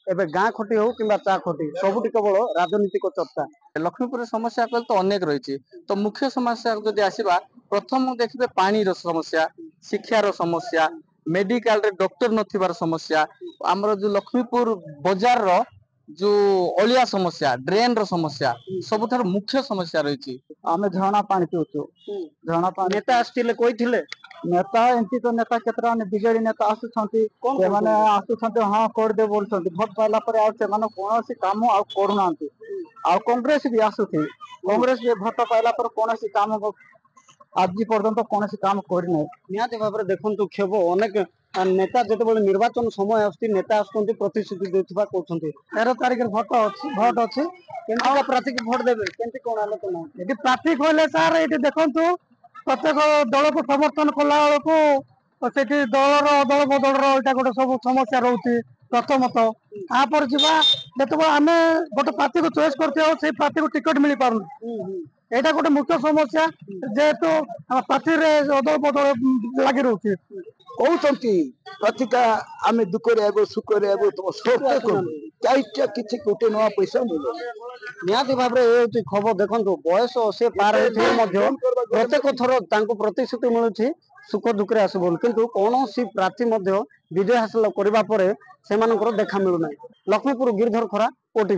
एबे गाँ खटी हो कि चा खटी सबुठी केवल राजनीतिक चर्चा। लक्ष्मीपुर समस्या कहले तो अनेक रही तो मुख्य समस्या जदि आसवा प्रथम देखिए पानी समस्या शिक्षार समस्या मेडिकल रे डॉक्टर नथिबार समस्या आमर जो लक्ष्मीपुर बाजार रो जो अलिया समस्या ड्रेन रो समस्या सबुठार मुख्य समस्या रही आम झरणा पानी पीऊँ झरणा पानी नेता आसते कही नेता एमती तो नेता केतरा बीजेडी नेता आसुछंती सेमाने आसुछंती हाँ कर दे बोलछंती भोट पाइला परे आ सेमाने कोनोसी काम आ करूनांती आ कांग्रेस भी आसुथी कांग्रेस भी भोट पाइला पर कोनोसी काम आज पर्यंत कोनोसी काम करने निहाती भाबरे देखंतु खेब अनेक नेता जेतेबेले निर्वाचन समय आसती नेता आसुछंती प्रतिश्रुति देउथबा कहउछंती 13 तारिख भोट अछि केनका प्रार्थी के भोट देबे केनती कोन आलोचना होती एटी प्रार्थी कहले सर एटी देखंतु प्रत्येक दल को समर्थन कला बेलू से दलर अदल बदल रहा गोटे सब समस्या रोचे प्रथमत तापर जीवा जो आम गोटे प्रार्थी को चॉइस करते प्रार्थी को टिकट मिल पार यहाँ गोटे मुख्य समस्या जेहेतु प्रार्थी अदल बदल लगी रोचे कहते प्रतिका आम दुख सुखरे किसी गोटे नुआ पैसा मिले निहाती भाव में खबर देखो बयस से पार होते प्रत्येक थर प्रतिश्रुति मिलूँ सुख दुखे आस किंतु कौन सी प्रार्थी विजय हासिल करने देखा मिलूना लक्ष्मीपुर गिरिधर खरा ओटीवी।